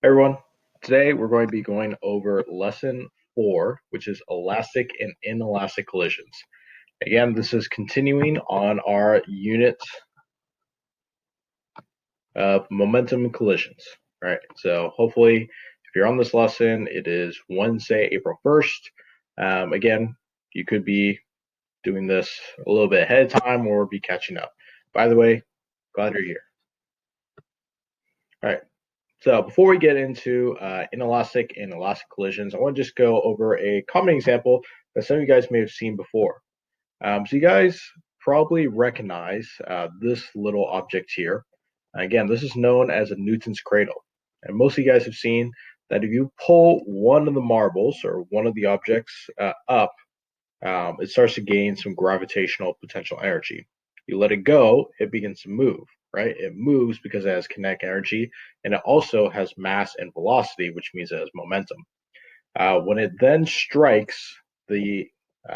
Everyone, today we're going to be going over lesson 4, which is elastic and inelastic collisions. Again, this is continuing on our unit of momentum collisions, right? So hopefully, if you're on this lesson, it is Wednesday, April 1st. Again, you could be doing this a little bit ahead of time or be catching up. By the way, glad you're here. All right. So before we get into inelastic and elastic collisions, I want to just go over a common example that some of you guys may have seen before. So you guys probably recognize this little object here. Again, this is known as a Newton's cradle. And most of you guys have seen that if you pull one of the marbles or one of the objects up, it starts to gain some gravitational potential energy. You let it go, it begins to move, right? It moves because it has kinetic energy, and it also has mass and velocity, which means it has momentum. When it then strikes the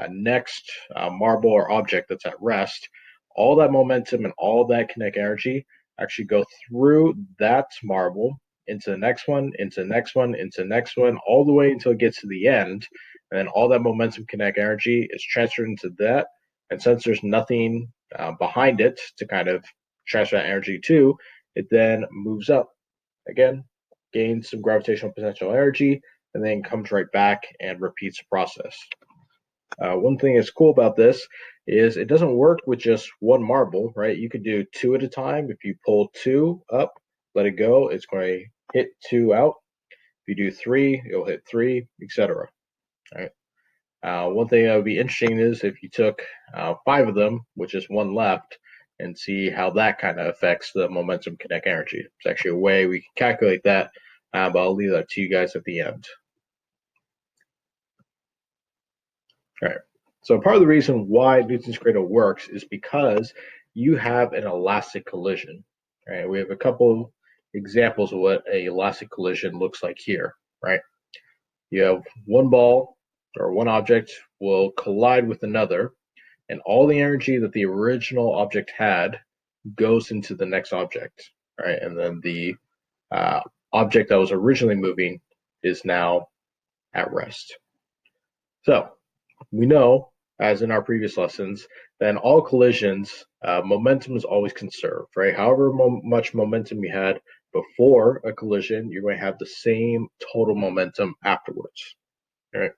next marble or object that's at rest, all that momentum and all that kinetic energy actually go through that marble into the next one, into the next one, into the next one, all the way until it gets to the end. And then all that momentum kinetic energy is transferred into that. And since there's nothing behind it to kind of transfer that energy to, it then moves up again, gains some gravitational potential energy, and then comes right back and repeats the process. One thing that's cool about this is it doesn't work with just one marble, right? You could do two at a time. If you pull two up, let it go, it's going to hit two out. If you do three, it'll hit three, etc. Right. One thing that would be interesting is if you took 5 of them, with just one left, and see how that kind of affects the momentum kinetic energy. It's actually a way we can calculate that, but I'll leave that to you guys at the end. All right. So part of the reason why Newton's cradle works is because you have an elastic collision. Right? We have a couple examples of what a elastic collision looks like here. Right? You have one ball or one object will collide with another, and all the energy that the original object had goes into the next object. Right? And then the object that was originally moving is now at rest. So we know, as in our previous lessons, that in all collisions, momentum is always conserved, right? However much momentum you had before a collision, you're going to have the same total momentum afterwards, right?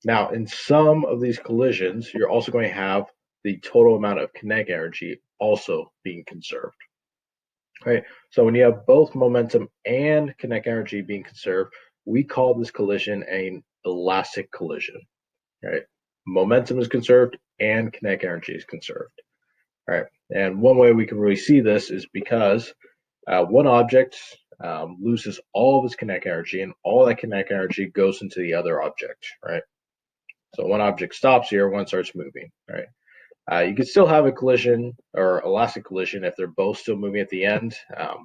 Now, in some of these collisions, you're also going to have the total amount of kinetic energy also being conserved, right? So when you have both momentum and kinetic energy being conserved, we call this collision an elastic collision. Right? Momentum is conserved and kinetic energy is conserved. Right? And one way we can really see this is because one object loses all of its kinetic energy, and all that kinetic energy goes into the other object. Right? So one object stops here, one starts moving. Right? You can still have a collision or elastic collision if they're both still moving at the end.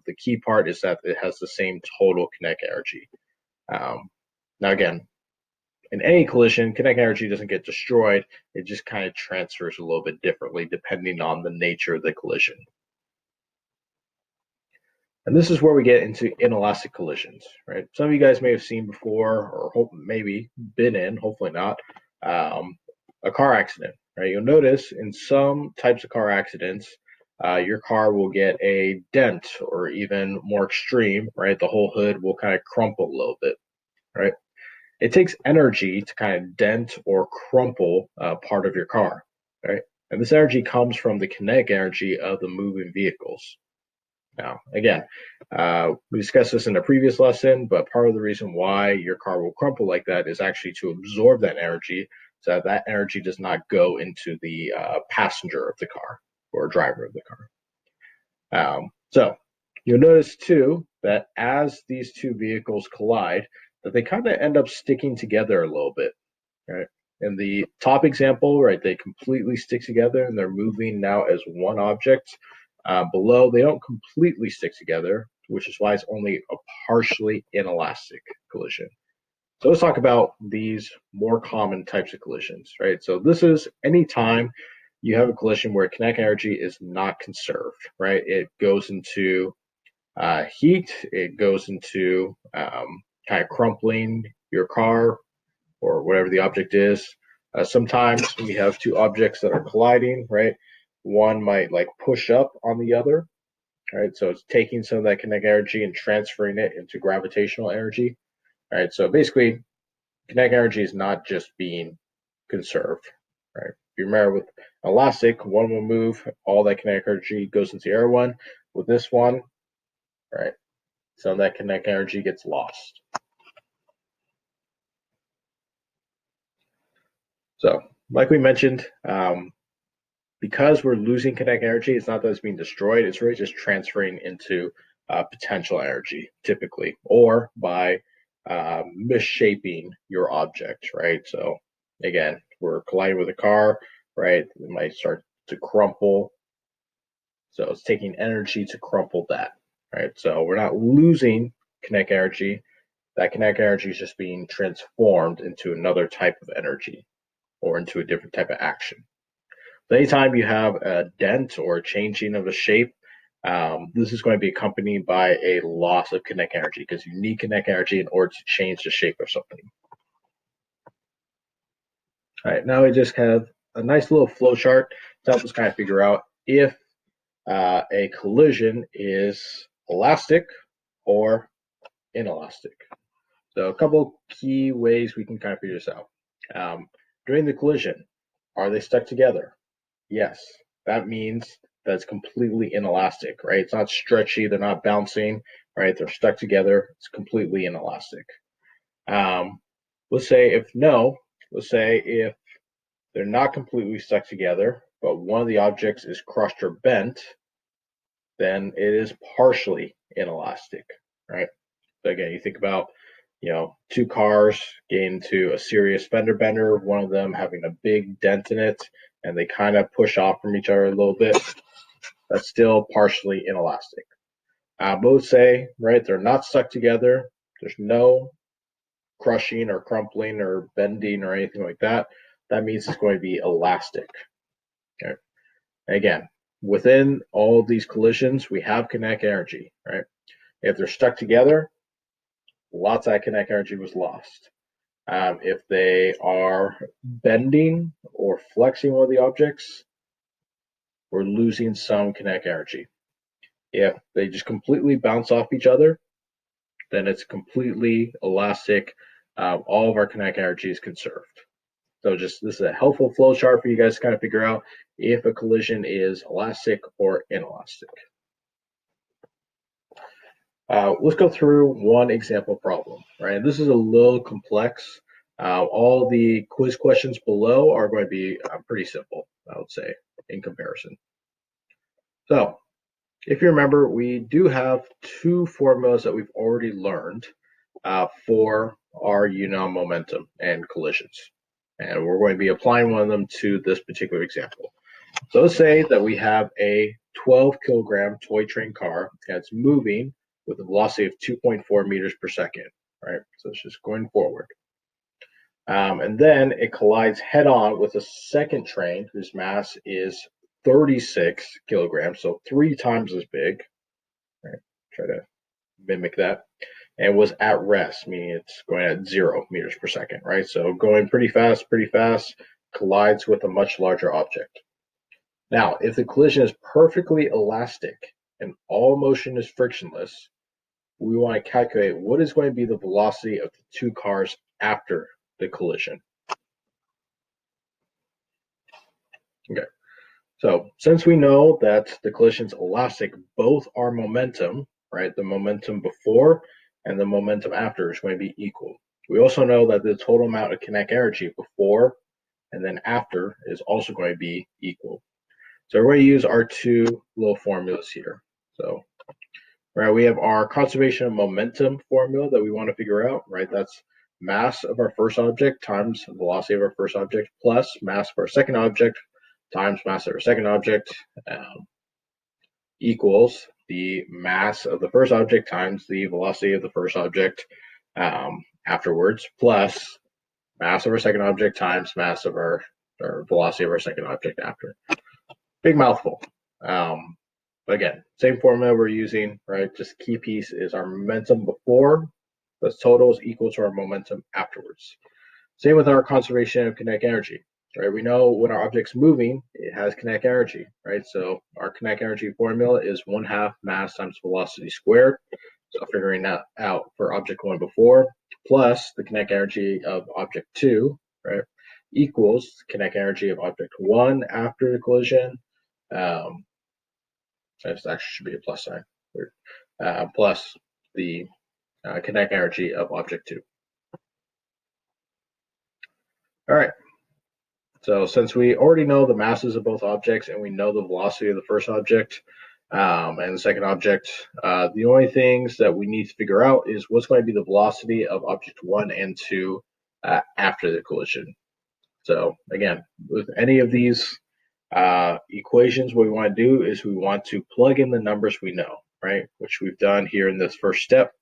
The key part is that it has the same total kinetic energy. Now, again, in any collision, kinetic energy doesn't get destroyed. It just kind of transfers a little bit differently depending on the nature of the collision. And this is where we get into inelastic collisions, right? Some of you guys may have seen before, or maybe been in, hopefully not, a car accident, right? You'll notice in some types of car accidents, your car will get a dent, or even more extreme, right? The whole hood will kind of crumple a little bit, right? It takes energy to kind of dent or crumple part of your car, right? And this energy comes from the kinetic energy of the moving vehicles. Now, again, we discussed this in a previous lesson, but part of the reason why your car will crumple like that is actually to absorb that energy so that that energy does not go into the passenger of the car or driver of the car. So you'll notice too that as these two vehicles collide, that they kind of end up sticking together a little bit, right? In the top example, right, they completely stick together and they're moving now as one object. Below, they don't completely stick together, which is why it's only a partially inelastic collision. So let's talk about these more common types of collisions, right? So this is any time you have a collision where kinetic energy is not conserved, right? It goes into heat, it goes into kind of crumpling your car or whatever the object is. Sometimes we have two objects that are colliding, right? One might like push up on the other, right? So it's taking some of that kinetic energy and transferring it into gravitational energy, right? So basically, kinetic energy is not just being conserved, right? If you remember with elastic, one will move, all that kinetic energy goes into the other one. With this one, right, some of that kinetic energy gets lost. So, like we mentioned, because we're losing kinetic energy, it's not that it's being destroyed, it's really just transferring into potential energy, typically, or by misshaping your object, right? So, again, we're colliding with a car, right? It might start to crumple. So, it's taking energy to crumple that, right? So, we're not losing kinetic energy. That kinetic energy is just being transformed into another type of energy or into a different type of action. So anytime you have a dent or a changing of a shape, this is going to be accompanied by a loss of kinetic energy because you need kinetic energy in order to change the shape of something. All right, now we just have a nice little flow chart to help us kind of figure out if a collision is elastic or inelastic. So a couple key ways we can kind of figure this out. During the collision, are they stuck together? Yes, that means that it's completely inelastic, right? It's not stretchy, they're not bouncing, right? They're stuck together, it's completely inelastic. Let's say if they're not completely stuck together, but one of the objects is crushed or bent, then it is partially inelastic, right? So again, you think about, two cars getting into a serious fender bender, one of them having a big dent in it, and they kind of push off from each other a little bit. That's still partially inelastic. Both say, right, they're not stuck together. There's no crushing or crumpling or bending or anything like that. That means it's going to be elastic. Okay. Again, within all of these collisions, we have kinetic energy, right? If they're stuck together, lots of that kinetic energy was lost. If they are bending or flexing one of the objects, we're losing some kinetic energy. If they just completely bounce off each other, then it's completely elastic. All of our kinetic energy is conserved. So this is a helpful flow chart for you guys to kind of figure out if a collision is elastic or inelastic. Let's go through one example problem, right? This is a little complex. All the quiz questions below are going to be pretty simple, I would say, in comparison. So if you remember, we do have two formulas that we've already learned for our union momentum and collisions. And we're going to be applying one of them to this particular example. So let's say that we have a 12 kilogram toy train car that's moving with a velocity of 2.4 meters per second, right? So it's just going forward. And then it collides head on with a second train whose mass is 36 kilograms, so 3 times as big. Right? Try to mimic that. And was at rest, meaning it's going at 0 meters per second, right? So going pretty fast, collides with a much larger object. Now, if the collision is perfectly elastic and all motion is frictionless, we want to calculate what is going to be the velocity of the two cars after the collision. Okay, so since we know that the collision is elastic, both our momentum, right, the momentum before and the momentum after is going to be equal. We also know that the total amount of kinetic energy before and then after is also going to be equal. So we're going to use our two little formulas here. So, right, we have our conservation of momentum formula that we want to figure out, right? That's mass of our first object times velocity of our first object plus mass of our second object times mass of our second object equals the mass of the first object times the velocity of the first object afterwards plus mass of our second object times mass of our velocity of our second object after. Big mouthful. But again, same formula we're using, right? Just key piece is our momentum before the total is equal to our momentum afterwards. Same with our conservation of kinetic energy, right? We know when our object's moving, it has kinetic energy, right? So our kinetic energy formula is 1/2 mass times velocity squared. So figuring that out for object one before, plus the kinetic energy of object two, right, equals kinetic energy of object one after the collision. This actually should be a plus sign. Plus the kinetic energy of object two. All right. So since we already know the masses of both objects and we know the velocity of the first object and the second object, the only things that we need to figure out is what's going to be the velocity of object one and two after the collision. So again, with any of these equations, what we want to do is we want to plug in the numbers we know, right? Which we've done here in this first step.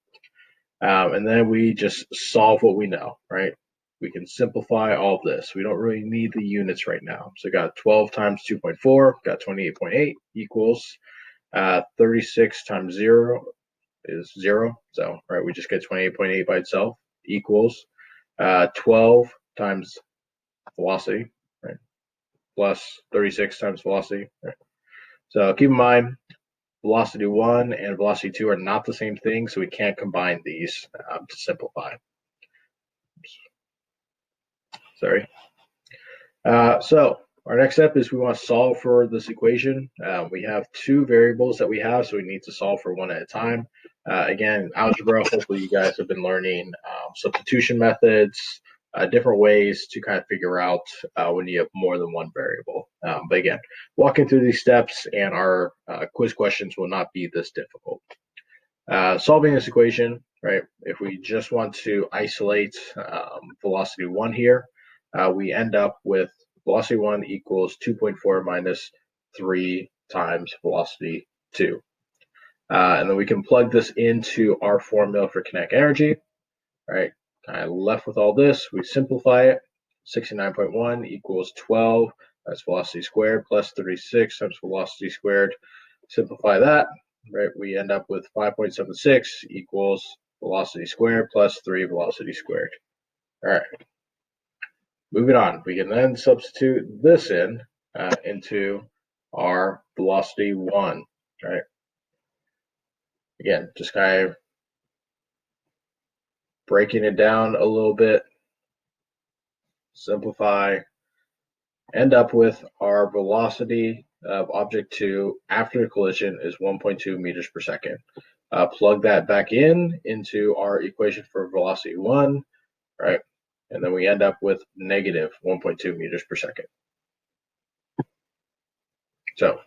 And then we just solve what we know, right? We can simplify all of this. We don't really need the units right now. So got 12 times 2.4, got 28.8 equals 36 times 0 is 0. So, right, we just get 28.8 by itself equals 12 times velocity, right, plus 36 times velocity. Right? So keep in mind, velocity 1 and velocity 2 are not the same thing, so we can't combine these to simplify. Sorry. So our next step is we want to solve for this equation. We have two variables that we have, so we need to solve for one at a time. Again, algebra, hopefully you guys have been learning substitution methods, different ways to kind of figure out when you have more than one variable. But again, walking through these steps and our quiz questions will not be this difficult. Solving this equation, right, if we just want to isolate velocity 1 here, we end up with velocity 1 equals 2.4 minus 3 times velocity 2. And then we can plug this into our formula for kinetic energy, right? Kind of left with all this, we simplify it. 69.1 equals 12, that's velocity squared, plus 36 times velocity squared. Simplify that, right? We end up with 5.76 equals velocity squared plus 3 velocity squared. All right. Moving on, we can then substitute this in into our velocity 1, right? Again, just kind of breaking it down a little bit, simplify, end up with our velocity of object 2 after the collision is 1.2 meters per second. Plug that back into our equation for velocity 1, right? And then we end up with negative 1.2 meters per second. So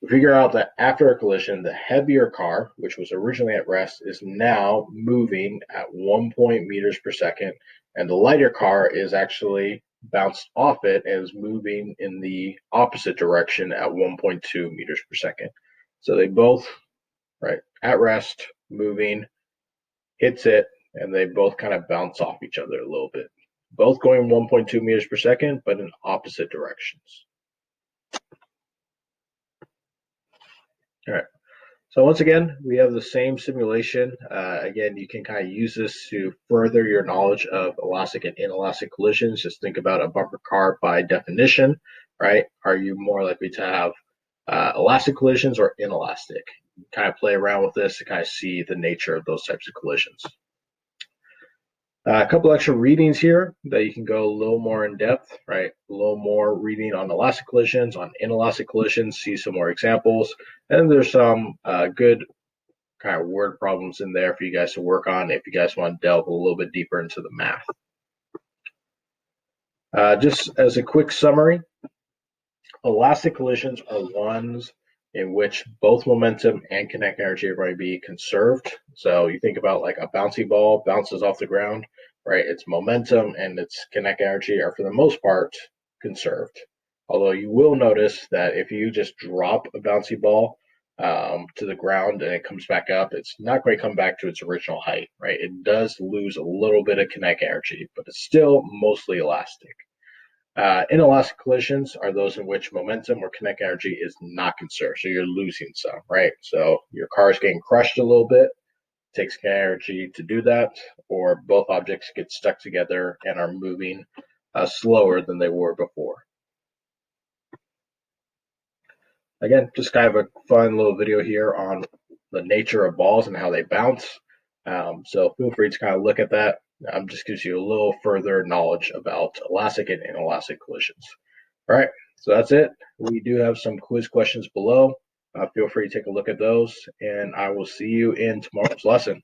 we figure out that after a collision, the heavier car, which was originally at rest, is now moving at 1 meters per second, and the lighter car is actually bounced off it and is moving in the opposite direction at 1.2 meters per second. So they both, right, at rest, moving, hits it, and they both kind of bounce off each other a little bit. Both going 1.2 meters per second, but in opposite directions. All right. So once again, we have the same simulation. Again, you can kind of use this to further your knowledge of elastic and inelastic collisions. Just think about a bumper car by definition, right? Are you more likely to have elastic collisions or inelastic? Kind of play around with this to kind of see the nature of those types of collisions. A couple extra readings here that you can go a little more in depth, right? A little more reading on elastic collisions, on inelastic collisions, see some more examples. And there's some good kind of word problems in there for you guys to work on if you guys want to delve a little bit deeper into the math. Just as a quick summary, elastic collisions are ones in which both momentum and kinetic energy are going to be conserved. So you think about like a bouncy ball bounces off the ground, right? Its momentum and its kinetic energy are for the most part conserved. Although you will notice that if you just drop a bouncy ball to the ground and it comes back up, it's not going to come back to its original height, right? It does lose a little bit of kinetic energy, but it's still mostly elastic. Inelastic collisions are those in which momentum or kinetic energy is not conserved, so you're losing some, right? So your car is getting crushed a little bit, takes kinetic energy to do that, or both objects get stuck together and are moving slower than they were before. Again, just kind of a fun little video here on the nature of balls and how they bounce. So feel free to kind of look at that. Just gives you a little further knowledge about elastic and inelastic collisions. All right, so that's it. We do have some quiz questions below. Feel free to take a look at those, and I will see you in tomorrow's lesson.